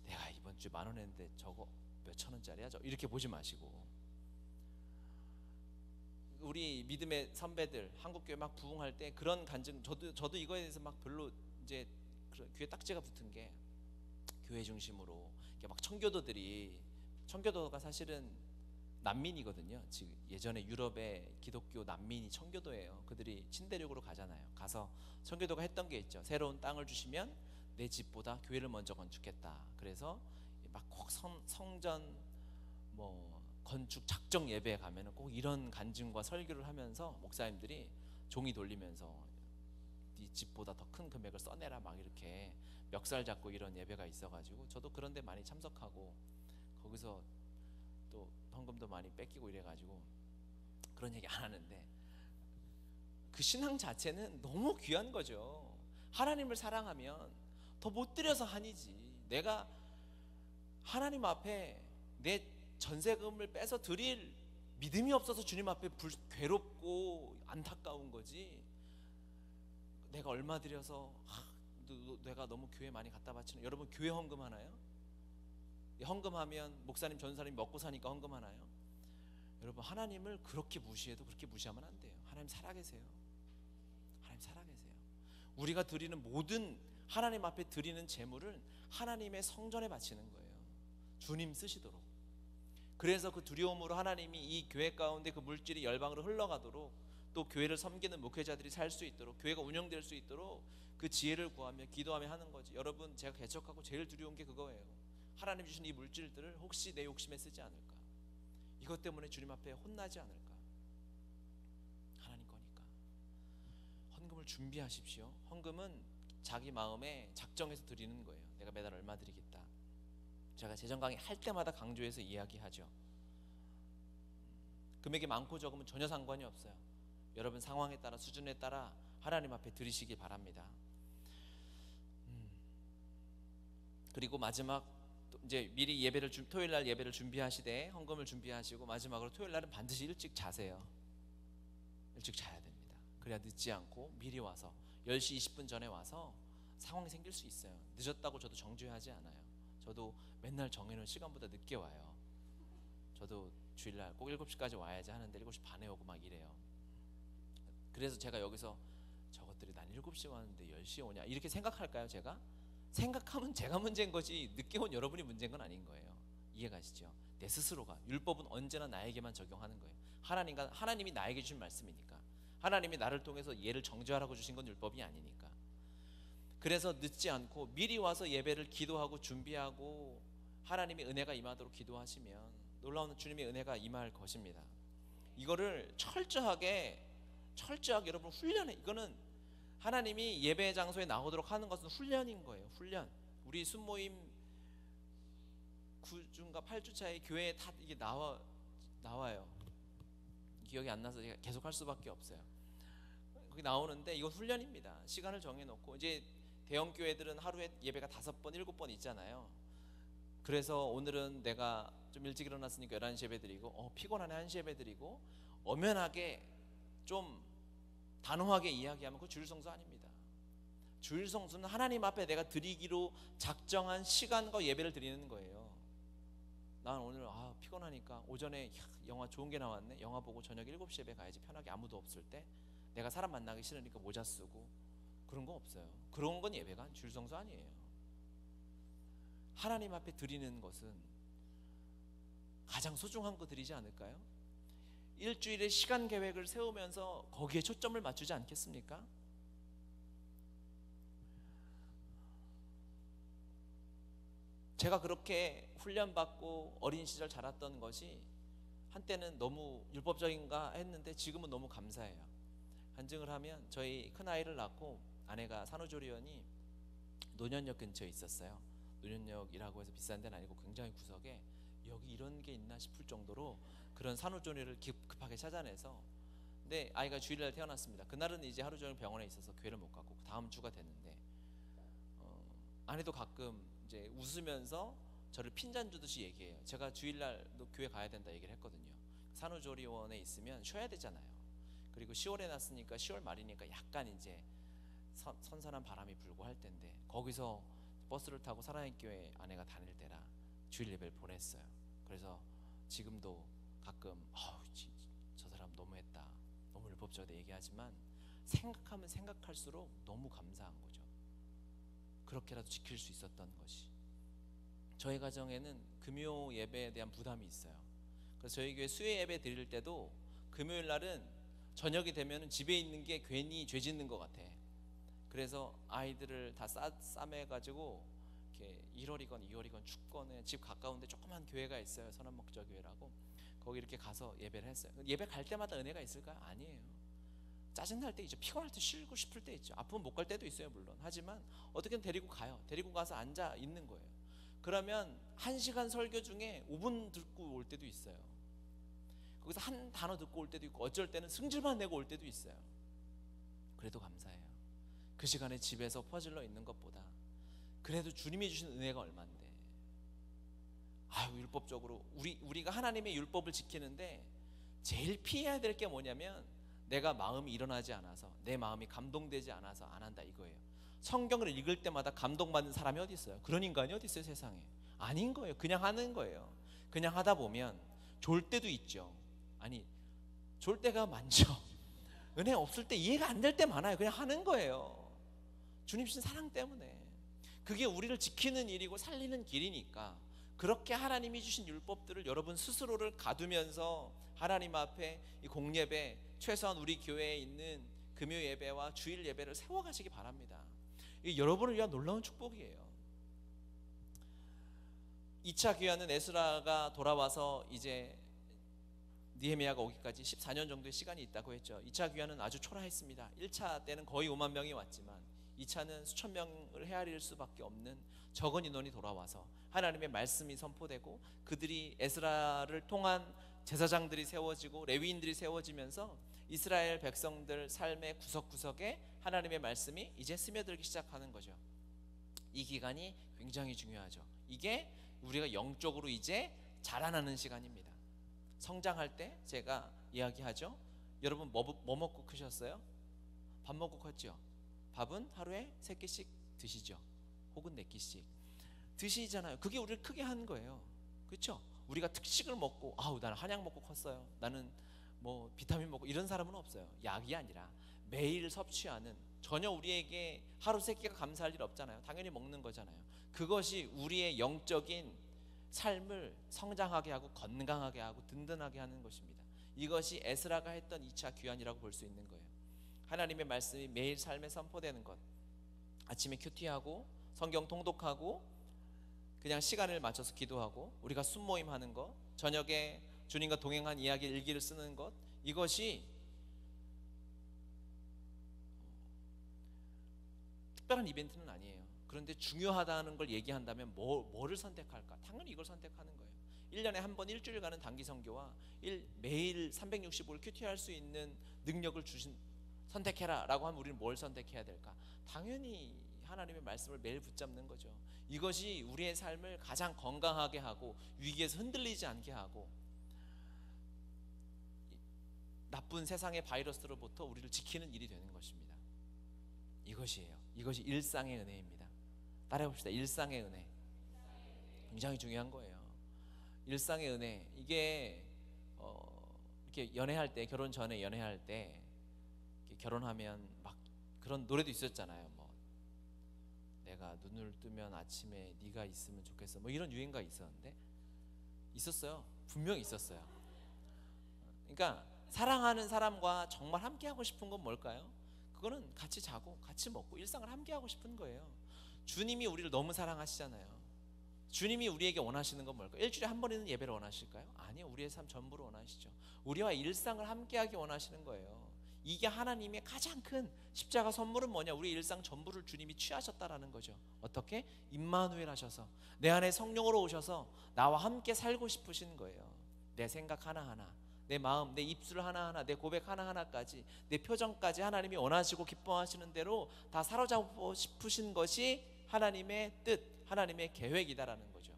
[SPEAKER 1] 내가 이번 주 10,000원 했는데 저거 몇천 원짜리야? 이렇게 보지 마시고, 우리 믿음의 선배들 한국교회 막 부흥할 때 그런 간증, 저도 이거에 대해서 막 별로 이제 귀에 딱지가 붙은 게, 교회 중심으로 막 청교도가 사실은 난민이거든요. 지금 예전에 유럽의 기독교 난민이 청교도예요. 그들이 친대륙으로 가잖아요. 가서 청교도가 했던 게 있죠. 새로운 땅을 주시면 내 집보다 교회를 먼저 건축했다. 그래서 막 꼭 성전 뭐 건축 작정 예배에 가면은 꼭 이런 간증과 설교를 하면서 목사님들이 종이 돌리면서 네 집보다 더 큰 금액을 써내라 막 이렇게 멱살 잡고 이런 예배가 있어가지고, 저도 그런데 많이 참석하고 거기서 또 헌금도 많이 뺏기고 이래가지고 그런 얘기 안 하는데, 그 신앙 자체는 너무 귀한 거죠. 하나님을 사랑하면 더 못 드려서 한이지. 내가 하나님 앞에 내 전세금을 빼서 드릴 믿음이 없어서 주님 앞에 괴롭고 안타까운 거지, 내가 얼마 드려서 내가 너무 교회 많이 갖다 바치는. 여러분 교회 헌금 하나요? 헌금하면 목사님 전사님 먹고 사니까 헌금하나요? 여러분 하나님을 그렇게 무시해도 그렇게 무시하면 안 돼요. 하나님 살아계세요. 하나님 살아계세요. 우리가 드리는 모든 하나님 앞에 드리는 제물은 하나님의 성전에 바치는 거예요. 주님 쓰시도록. 그래서 그 두려움으로 하나님이 이 교회 가운데 그 물질이 열방으로 흘러가도록, 또 교회를 섬기는 목회자들이 살 수 있도록, 교회가 운영될 수 있도록 그 지혜를 구하며 기도하며 하는 거지. 여러분 제가 개척하고 제일 두려운 게 그거예요. 하나님 주신 이 물질들을 혹시 내 욕심에 쓰지 않을까, 이것 때문에 주님 앞에 혼나지 않을까. 하나님 거니까 헌금을 준비하십시오. 헌금은 자기 마음에 작정해서 드리는 거예요. 내가 매달 얼마 드리겠다. 제가 재정 강의 할 때마다 강조해서 이야기하죠. 금액이 많고 적으면 전혀 상관이 없어요. 여러분 상황에 따라, 수준에 따라 하나님 앞에 드리시기 바랍니다. 그리고 마지막, 이제 미리 토요일 날 예배를 준비하시되 헌금을 준비하시고, 마지막으로 토요일 날은 반드시 일찍 자세요. 일찍 자야 됩니다. 그래야 늦지 않고 미리 와서 10시 20분 전에 와서 상황이 생길 수 있어요. 늦었다고 저도 정죄하지 않아요. 저도 맨날 정해놓은 시간보다 늦게 와요. 저도 주일날 꼭 7시까지 와야지 하는데 7시 반에 오고 막 이래요. 그래서 제가 여기서 저것들이 난 7시에 왔는데 10시에 오냐 이렇게 생각할까요? 제가? 생각하면 제가 문제인 거지 늦게 온 여러분이 문제인 건 아닌 거예요. 이해가시죠? 내 스스로가, 율법은 언제나 나에게만 적용하는 거예요. 하나님이 나에게 주신 말씀이니까, 하나님이 나를 통해서 얘를 정죄하라고 주신 건 율법이 아니니까. 그래서 늦지 않고 미리 와서 예배를 기도하고 준비하고 하나님의 은혜가 임하도록 기도하시면 놀라운 주님의 은혜가 임할 것입니다. 이거를 철저하게 여러분 훈련해. 이거는 하나님이 예배 장소에 나오도록 하는 것은 훈련인 거예요. 훈련. 우리 순모임 9주인가 8주차에 교회에 다 이게 나와요. 기억이 안 나서 제가 계속 할 수밖에 없어요. 거기 나오는데 이건 훈련입니다. 시간을 정해놓고 이제 대형 교회들은 하루에 예배가 5번, 7번 있잖아요. 그래서 오늘은 내가 좀 일찍 일어났으니까 11시 예배 드리고 피곤하네 1시 예배 드리고 엄연하게 좀 단호하게 이야기하면 그거 주일 성수 아닙니다. 주일 성수는 하나님 앞에 내가 드리기로 작정한 시간과 예배를 드리는 거예요. 난 오늘 피곤하니까 오전에 영화 좋은 게 나왔네, 영화 보고 저녁 7시 예배 가야지, 편하게 아무도 없을 때. 내가 사람 만나기 싫으니까 모자 쓰고. 그런 거 없어요. 그런 건 예배가 주일 성수 아니에요. 하나님 앞에 드리는 것은 가장 소중한 거 드리지 않을까요? 일주일의 시간 계획을 세우면서 거기에 초점을 맞추지 않겠습니까? 제가 그렇게 훈련받고 어린 시절 자랐던 것이 한때는 너무 율법적인가 했는데 지금은 너무 감사해요. 간증을 하면 저희 큰아이를 낳고 아내가 산후조리원이 논현역 근처에 있었어요. 논현역이라고 해서 비싼 데는 아니고 굉장히 구석에 여기 이런 게 있나 싶을 정도로 그런 산후조리를 급하게 찾아내서, 근데 아이가 주일날 태어났습니다. 그날은 이제 하루 종일 병원에 있어서 교회를 못 갔고 다음 주가 됐는데 아내도 가끔 이제 웃으면서 저를 핀잔 주듯이 얘기해요. 제가 주일날 너 교회 가야 된다 얘기를 했거든요. 산후조리원에 있으면 쉬어야 되잖아요. 그리고 10월에 났으니까 10월 말이니까 약간 이제 선선한 바람이 불고 할 텐데 거기서 버스를 타고 사랑의 교회 아내가 다닐 때라 주일 예배를 보냈어요. 그래서 지금도 가끔 저 사람 너무했다, 너무 율법적이다 얘기하지만 생각하면 생각할수록 너무 감사한 거죠. 그렇게라도 지킬 수 있었던 것이. 저희 가정에는 금요 예배에 대한 부담이 있어요. 그래서 저희 교회 수요 예배 드릴 때도 금요일 날은 저녁이 되면 집에 있는 게 괜히 죄 짓는 것 같아. 그래서 아이들을 다 싸매가지고 이렇게 1월이건 2월이건 춥거나 집 가까운데 조그만 교회가 있어요. 선한목자교회라고. 거기 이렇게 가서 예배를 했어요. 예배 갈 때마다 은혜가 있을까요? 아니에요. 짜증날 때 있죠. 피곤할 때 쉬고 싶을 때 있죠. 아프면 못 갈 때도 있어요 물론. 하지만 어떻게든 데리고 가요. 데리고 가서 앉아 있는 거예요. 그러면 1시간 설교 중에 5분 듣고 올 때도 있어요. 거기서 한 단어 듣고 올 때도 있고 어쩔 때는 승질만 내고 올 때도 있어요. 그래도 감사해요. 그 시간에 집에서 퍼질러 있는 것보다 그래도 주님이 주신 은혜가 얼만데. 율법적으로 우리가 하나님의 율법을 지키는데 제일 피해야 될 게 뭐냐면 내가 마음이 일어나지 않아서, 내 마음이 감동되지 않아서 안 한다 이거예요. 성경을 읽을 때마다 감동받는 사람이 어디 있어요? 그런 인간이 어디 있어요 세상에? 아닌 거예요. 그냥 하는 거예요. 그냥 하다 보면 좋을 때도 있죠. 아니 좋을 때가 많죠. 은혜 없을 때 이해가 안 될 때 많아요. 그냥 하는 거예요. 주님 주신 사랑 때문에. 그게 우리를 지키는 일이고 살리는 길이니까 그렇게 하나님이 주신 율법들을 여러분 스스로를 가두면서 하나님 앞에 이 공예배, 최소한 우리 교회에 있는 금요 예배와 주일 예배를 세워가시기 바랍니다. 이게 여러분을 위한 놀라운 축복이에요. 2차 귀환은 에스라가 돌아와서 이제 느헤미야가 오기까지 14년 정도의 시간이 있다고 했죠. 2차 귀환은 아주 초라했습니다. 1차 때는 거의 5만 명이 왔지만 2차는 수천 명을 헤아릴 수밖에 없는 적은 인원이 돌아와서 하나님의 말씀이 선포되고 그들이 에스라를 통한 제사장들이 세워지고 레위인들이 세워지면서 이스라엘 백성들 삶의 구석구석에 하나님의 말씀이 이제 스며들기 시작하는 거죠. 이 기간이 굉장히 중요하죠. 이게 우리가 영적으로 이제 자라나는 시간입니다. 성장할 때 제가 이야기하죠. 여러분 뭐 먹고 크셨어요? 밥 먹고 컸죠. 밥은 하루에 3끼씩 드시죠. 혹은 4끼씩 드시잖아요. 그게 우리를 크게 한 거예요. 그렇죠? 우리가 특식을 먹고 나는 한약 먹고 컸어요, 나는 뭐 비타민 먹고 이런 사람은 없어요. 약이 아니라 매일 섭취하는, 전혀 우리에게 하루 3끼가 감사할 일 없잖아요. 당연히 먹는 거잖아요. 그것이 우리의 영적인 삶을 성장하게 하고 건강하게 하고 든든하게 하는 것입니다. 이것이 에스라가 했던 2차 귀환이라고 볼 수 있는 거예요. 하나님의 말씀이 매일 삶에 선포되는 것, 아침에 큐티하고 성경 통독하고 그냥 시간을 맞춰서 기도하고 우리가 순모임 하는 것, 저녁에 주님과 동행한 이야기 일기를 쓰는 것, 이것이 특별한 이벤트는 아니에요. 그런데 중요하다는 걸 얘기한다면 뭐를 선택할까? 당연히 이걸 선택하는 거예요. 1년에 한 번 일주일 가는 단기 선교와 매일 365일 큐티 할 수 있는 능력을 주신 선택해라 라고 하면 우리는 뭘 선택해야 될까? 당연히 하나님의 말씀을 매일 붙잡는 거죠. 이것이 우리의 삶을 가장 건강하게 하고 위기에서 흔들리지 않게 하고 나쁜 세상의 바이러스로부터 우리를 지키는 일이 되는 것입니다. 이것이에요. 이것이 일상의 은혜입니다. 따라해 봅시다. 일상의 은혜. 굉장히 중요한 거예요. 일상의 은혜. 이게 이렇게 연애할 때, 결혼 전에 연애할 때 결혼하면 막 그런 노래도 있었잖아요. 뭐 내가 눈을 뜨면 아침에 네가 있으면 좋겠어. 뭐 이런 유행가 있었는데 있었어요. 분명히 있었어요. 그러니까 사랑하는 사람과 정말 함께 하고 싶은 건 뭘까요? 그거는 같이 자고 같이 먹고 일상을 함께 하고 싶은 거예요. 주님이 우리를 너무 사랑하시잖아요. 주님이 우리에게 원하시는 건 뭘까요? 일주일에 한 번 있는 예배를 원하실까요? 아니요. 우리의 삶 전부를 원하시죠. 우리와 일상을 함께하기 원하시는 거예요. 이게 하나님의 가장 큰 십자가 선물은 뭐냐? 우리 일상 전부를 주님이 취하셨다라는 거죠. 어떻게? 임마누엘 하셔서 내 안에 성령으로 오셔서 나와 함께 살고 싶으신 거예요. 내 생각 하나하나, 내 마음, 내 입술 하나하나, 내 고백 하나하나까지, 내 표정까지 하나님이 원하시고 기뻐하시는 대로 다 사로잡고 싶으신 것이 하나님의 뜻, 하나님의 계획이다라는 거죠.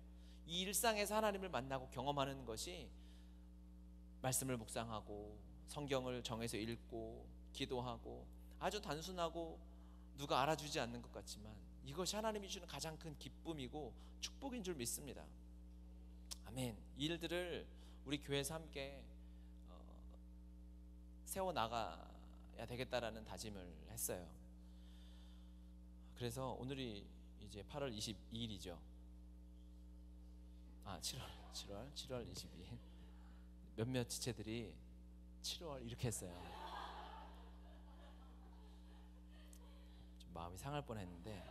[SPEAKER 1] 이 일상에서 하나님을 만나고 경험하는 것이 말씀을 묵상하고 성경을 정해서 읽고 기도하고 아주 단순하고 누가 알아주지 않는 것 같지만 이것이 하나님이 주는 가장 큰 기쁨이고 축복인 줄 믿습니다. 아멘. 이 일들을 우리 교회에서 함께 세워나가야 되겠다라는 다짐을 했어요. 그래서 오늘이 이제 8월 22일이죠. 7월 22일. 몇몇 지체들이 7월 이렇게 했어요. 좀 마음이 상할 뻔했는데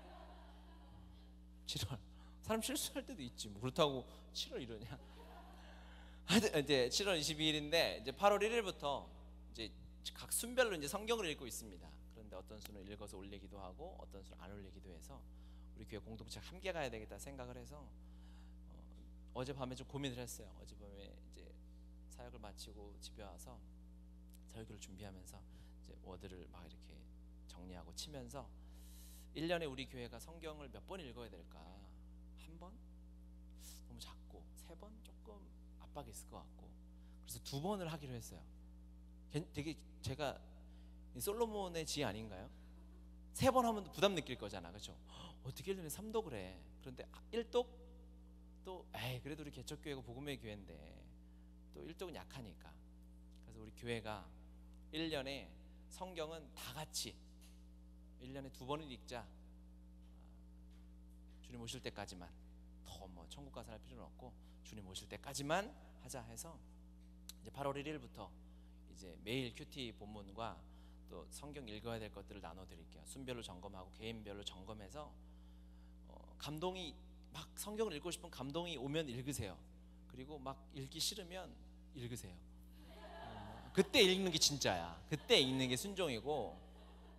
[SPEAKER 1] 7월 사람 실수할 때도 있지 뭐 그렇다고 7월 이러냐. 이제 7월 22일인데 이제 8월 1일부터 이제 각 순별로 이제 성경을 읽고 있습니다. 그런데 어떤 수는 읽어서 올리기도 하고 어떤 수는 안 올리기도 해서 우리 교회 공동체가 함께 가야 되겠다 생각을 해서 어젯밤에 좀 고민을 했어요. 어젯밤에 이제 사역을 마치고 집에 와서 설교를 준비하면서 이제 워드를 막 이렇게 정리하고 치면서 1년에 우리 교회가 성경을 몇 번 읽어야 될까? 한 번? 너무 작고 3번? 조금 압박이 있을 것 같고 그래서 2번을 하기로 했어요. 되게 제가 솔로몬의 지혜 아닌가요? 3번 하면 부담 느낄 거잖아, 그렇죠? 어떻게 1년에 3독 그래? 그런데 1독 또 그래도 우리 개척교회가 복음의 교회인데 또 1독은 약하니까 그래서 우리 교회가 1년에 성경은 다 같이 1년에 2번을 읽자. 주님 오실 때까지만 더 뭐 천국 가서 할 필요는 없고 주님 오실 때까지만 하자 해서 이제 8월 1일부터 이제 매일 큐티 본문과 또 성경 읽어야 될 것들을 나눠드릴게요. 순별로 점검하고 개인별로 점검해서 감동이 막 성경을 읽고 싶은 감동이 오면 읽으세요. 그리고 막 읽기 싫으면 읽으세요. 그때 읽는 게 진짜야. 그때 읽는 게 순종이고.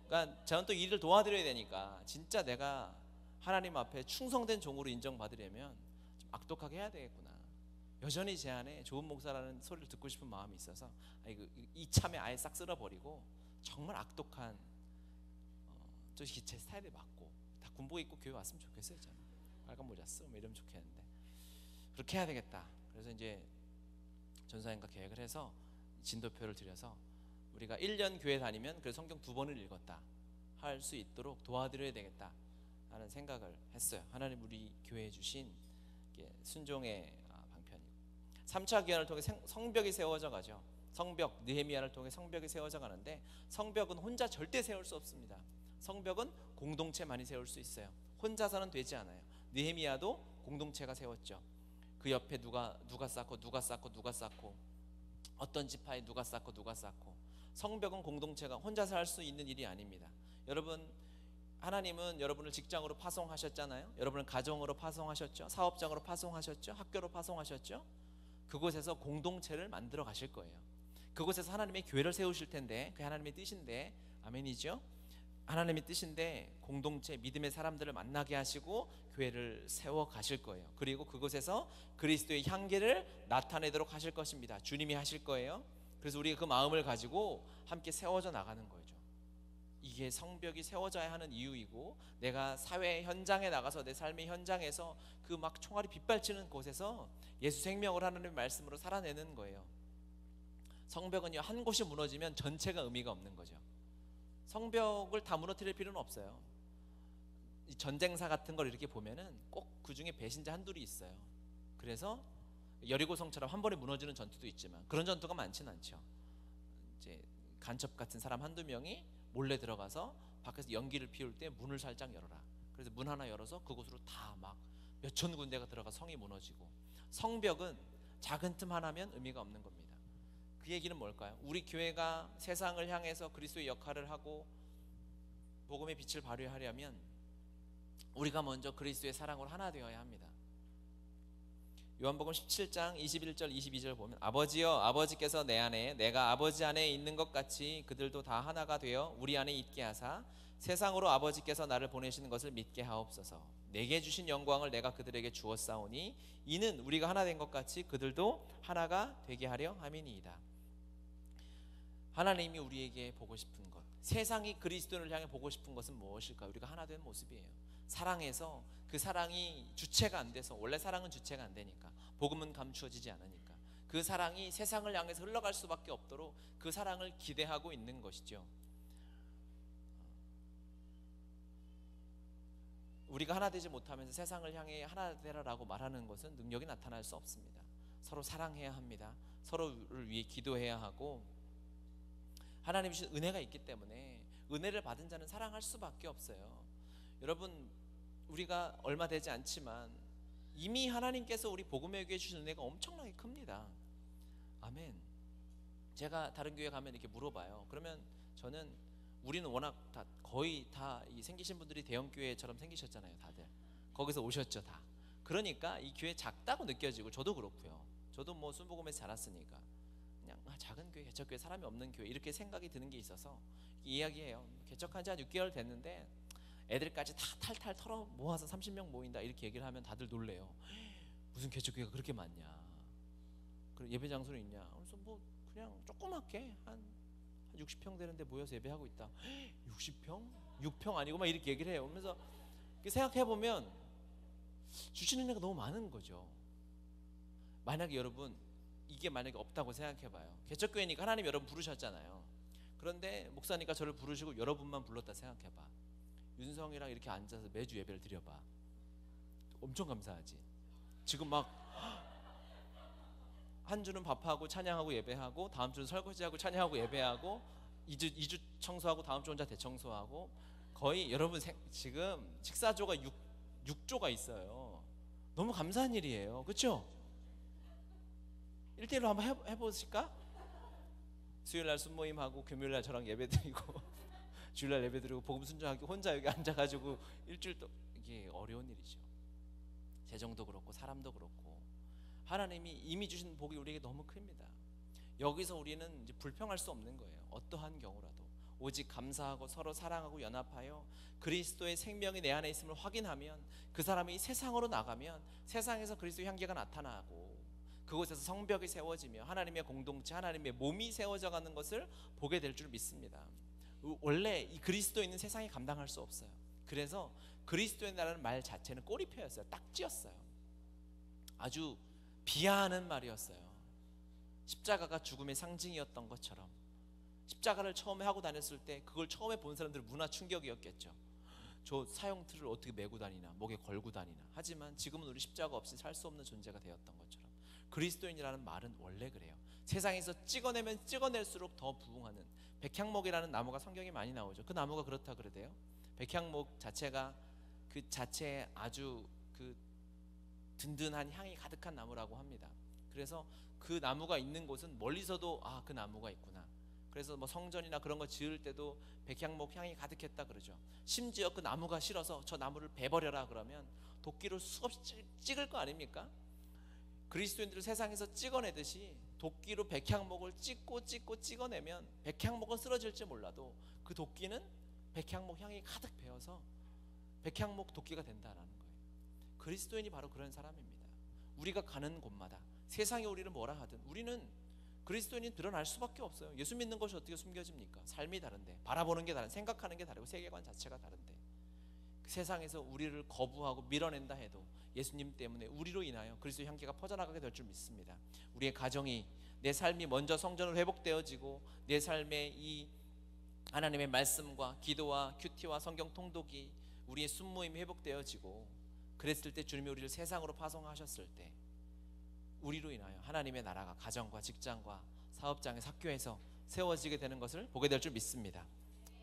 [SPEAKER 1] 그러니까 저는 또 일을 도와드려야 되니까 진짜 내가 하나님 앞에 충성된 종으로 인정받으려면 좀 악독하게 해야 되겠구나. 여전히 제 안에 좋은 목사라는 소리를 듣고 싶은 마음이 있어서 이참에 아예 싹 쓸어버리고 정말 악독한 저 제 스타일에 맞고 다 군복 입고 교회 왔으면 좋겠어요. 저는 빨간 모자 쓰고 뭐 이러면 좋겠는데 그렇게 해야 되겠다. 그래서 이제 전사님과 계획을 해서 진도표를 드려서 우리가 1년 교회 다니면 그 성경 2번을 읽었다 할 수 있도록 도와드려야 되겠다 하는 생각을 했어요. 하나님 우리 교회에 주신 순종의 방편이고 3차 기한을 통해 성벽이 세워져 가죠. 성벽, 느헤미야를 통해 성벽이 세워져 가는데 성벽은 혼자 절대 세울 수 없습니다. 성벽은 공동체만이 세울 수 있어요. 혼자서는 되지 않아요. 느헤미야도 공동체가 세웠죠. 그 옆에 누가 쌓고 어떤 지파에 누가 쌓고 성벽은 공동체가 혼자서 할 수 있는 일이 아닙니다. 여러분 하나님은 여러분을 직장으로 파송하셨잖아요. 여러분을 가정으로 파송하셨죠. 사업장으로 파송하셨죠. 학교로 파송하셨죠. 그곳에서 공동체를 만들어 가실 거예요. 그곳에서 하나님의 교회를 세우실 텐데, 그게 하나님의 뜻인데, 아멘이죠. 하나님의 뜻인데 공동체 믿음의 사람들을 만나게 하시고 교회를 세워 가실 거예요. 그리고 그곳에서 그리스도의 향기를 나타내도록 하실 것입니다. 주님이 하실 거예요. 그래서 우리가 그 마음을 가지고 함께 세워져 나가는 거죠. 이게 성벽이 세워져야 하는 이유이고, 내가 사회 현장에 나가서 내 삶의 현장에서 그 막 총알이 빗발치는 곳에서 예수 생명을 하나님의 말씀으로 살아내는 거예요. 성벽은요, 한 곳이 무너지면 전체가 의미가 없는 거죠. 성벽을 다 무너뜨릴 필요는 없어요. 이 전쟁사 같은 걸 이렇게 보면은 꼭 그 중에 배신자 한둘이 있어요. 그래서 여리고성처럼 한 번에 무너지는 전투도 있지만 그런 전투가 많지는 않죠. 이제 간첩 같은 사람 한두 명이 몰래 들어가서 밖에서 연기를 피울 때 문을 살짝 열어라. 그래서 문 하나 열어서 그곳으로 다 막 몇천 군데가 들어가 성이 무너지고, 성벽은 작은 틈 하나면 의미가 없는 겁니다. 그 얘기는 뭘까요? 우리 교회가 세상을 향해서 그리스도의 역할을 하고 복음의 빛을 발휘하려면 우리가 먼저 그리스도의 사랑으로 하나 되어야 합니다. 요한복음 17장 21절 22절 보면, 아버지여, 아버지께서 내 안에 내가 아버지 안에 있는 것 같이 그들도 다 하나가 되어 우리 안에 있게 하사 세상으로 아버지께서 나를 보내시는 것을 믿게 하옵소서. 내게 주신 영광을 내가 그들에게 주었사오니 이는 우리가 하나 된 것 같이 그들도 하나가 되게 하려 함이니이다. 하나님이 우리에게 보고 싶은 것, 세상이 그리스도를 향해 보고 싶은 것은 무엇일까요? 우리가 하나 된 모습이에요. 사랑해서 그 사랑이 주체가 안 돼서, 원래 사랑은 주체가 안 되니까, 복음은 감추어지지 않으니까 그 사랑이 세상을 향해서 흘러갈 수밖에 없도록 그 사랑을 기대하고 있는 것이죠. 우리가 하나 되지 못하면서 세상을 향해 하나 되라라고 말하는 것은 능력이 나타날 수 없습니다. 서로 사랑해야 합니다. 서로를 위해 기도해야 하고, 하나님 주신 은혜가 있기 때문에 은혜를 받은 자는 사랑할 수밖에 없어요. 여러분, 우리가 얼마 되지 않지만 이미 하나님께서 우리 복음의 교회에 주신 은혜가 엄청나게 큽니다. 아멘. 제가 다른 교회 가면 이렇게 물어봐요. 그러면 저는, 우리는 워낙 다 거의 다 이 생기신 분들이 대형 교회처럼 생기셨잖아요. 다들 거기서 오셨죠 다. 그러니까 이 교회 작다고 느껴지고, 저도 그렇고요. 저도 뭐 순복음에서 자랐으니까 그냥 작은 교회, 개척교회, 사람이 없는 교회 이렇게 생각이 드는 게 있어서 이야기해요. 개척한 지 한 6개월 됐는데 애들까지 다 탈탈 털어 모아서 30명 모인다 이렇게 얘기를 하면 다들 놀래요. 무슨 개척교회가 그렇게 많냐, 그리고 예배 장소는 있냐. 그래서 뭐 그냥 조그맣게 한 60평 되는데 모여서 예배하고 있다. 60평? 6평 아니고 막 이렇게 얘기를 해요. 그러면서 생각해보면 주시는 은혜가 너무 많은 거죠. 만약에 여러분, 이게 만약에 없다고 생각해봐요. 개척교회니까 하나님 여러분 부르셨잖아요. 그런데 목사니까 저를 부르시고 여러분만 불렀다 생각해봐. 윤성이랑 이렇게 앉아서 매주 예배를 드려봐. 엄청 감사하지. 지금 막 한 주는 밥하고 찬양하고 예배하고, 다음 주는 설거지하고 찬양하고 예배하고, 2주 청소하고, 다음 주 혼자 대청소하고, 거의 여러분 지금 식사조가 6조가 있어요. 너무 감사한 일이에요. 그렇죠? 1대1로 한번 해보실까? 수요일날 순모임하고 금요일날 저랑 예배드리고 주일날 예배드리고 복음 순종하기 혼자 여기 앉아가지고 일주일 또, 이게 어려운 일이죠. 재정도 그렇고 사람도 그렇고, 하나님이 이미 주신 복이 우리에게 너무 큽니다. 여기서 우리는 이제 불평할 수 없는 거예요. 어떠한 경우라도 오직 감사하고 서로 사랑하고 연합하여 그리스도의 생명이 내 안에 있음을 확인하면, 그 사람이 세상으로 나가면 세상에서 그리스도의 향기가 나타나고 그곳에서 성벽이 세워지며 하나님의 공동체, 하나님의 몸이 세워져가는 것을 보게 될 줄 믿습니다. 원래 이 그리스도에 있는 세상이 감당할 수 없어요. 그래서 그리스도의 나라는 말 자체는 꼬리표였어요. 딱지였어요. 아주 비하하는 말이었어요. 십자가가 죽음의 상징이었던 것처럼, 십자가를 처음에 하고 다녔을 때 그걸 처음에 본 사람들은 문화 충격이었겠죠. 저 사형틀을 어떻게 메고 다니나, 목에 걸고 다니나. 하지만 지금은 우리 십자가 없이 살 수 없는 존재가 되었던 것처럼, 그리스도인이라는 말은 원래 그래요. 세상에서 찍어내면 찍어낼수록 더 부흥하는, 백향목이라는 나무가 성경에 많이 나오죠. 그 나무가 그렇다 그러대요. 백향목 자체가 그 자체에 아주 그 든든한 향이 가득한 나무라고 합니다. 그래서 그 나무가 있는 곳은 멀리서도 그 나무가 있구나, 그래서 뭐 성전이나 그런 거 지을 때도 백향목 향이 가득했다 그러죠. 심지어 그 나무가 싫어서 저 나무를 베버려라 그러면 도끼로 수없이 찍을 거 아닙니까? 그리스도인들을 세상에서 찍어내듯이 도끼로 백향목을 찍고 찍어내면 백향목은 쓰러질지 몰라도 그 도끼는 백향목 향이 가득 배어서 백향목 도끼가 된다는 거예요. 그리스도인이 바로 그런 사람입니다. 우리가 가는 곳마다 세상이 우리를 뭐라 하든 우리는 그리스도인이 드러날 수밖에 없어요. 예수 믿는 것이 어떻게 숨겨집니까? 삶이 다른데, 바라보는 게 다른, 생각하는 게 다르고 세계관 자체가 다른데, 그 세상에서 우리를 거부하고 밀어낸다 해도 예수님 때문에 우리로 인하여 그리스도의 향기가 퍼져나가게 될 줄 믿습니다. 우리의 가정이, 내 삶이 먼저 성전으로 회복되어지고 내 삶에 이 하나님의 말씀과 기도와 큐티와 성경 통독이 우리의 순모임이 회복되어지고, 그랬을 때 주님이 우리를 세상으로 파송하셨을 때 우리로 인하여 하나님의 나라가 가정과 직장과 사업장에서 학교에서 세워지게 되는 것을 보게 될 줄 믿습니다.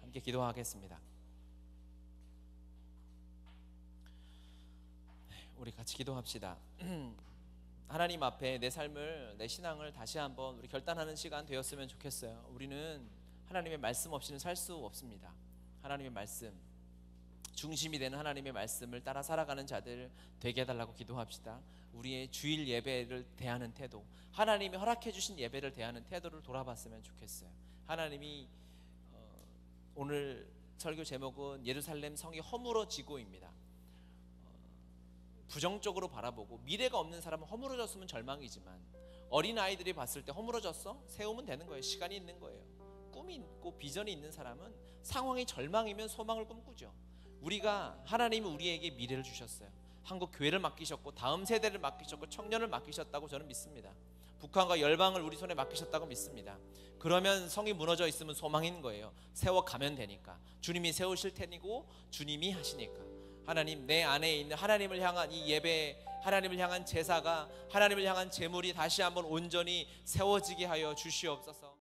[SPEAKER 1] 함께 기도하겠습니다. 우리 같이 기도합시다. 하나님 앞에 내 삶을, 내 신앙을 다시 한번 우리 결단하는 시간 되었으면 좋겠어요. 우리는 하나님의 말씀 없이는 살 수 없습니다. 하나님의 말씀, 중심이 되는 하나님의 말씀을 따라 살아가는 자들 되게 해달라고 기도합시다. 우리의 주일 예배를 대하는 태도, 하나님이 허락해 주신 예배를 대하는 태도를 돌아봤으면 좋겠어요. 하나님이 오늘 설교 제목은 예루살렘 성이 허물어지고입니다. 부정적으로 바라보고 미래가 없는 사람은 허물어졌으면 절망이지만, 어린아이들이 봤을 때 허물어졌어? 세우면 되는 거예요. 시간이 있는 거예요. 꿈이 있고 비전이 있는 사람은 상황이 절망이면 소망을 꿈꾸죠. 우리가, 하나님이 우리에게 미래를 주셨어요. 한국 교회를 맡기셨고 다음 세대를 맡기셨고 청년을 맡기셨다고 저는 믿습니다. 북한과 열방을 우리 손에 맡기셨다고 믿습니다. 그러면 성이 무너져 있으면 소망인 거예요. 세워가면 되니까. 주님이 세우실 테니고 주님이 하시니까. 하나님, 내 안에 있는 하나님을 향한 이 예배, 하나님을 향한 제사가, 하나님을 향한 제물이 다시 한번 온전히 세워지게 하여 주시옵소서.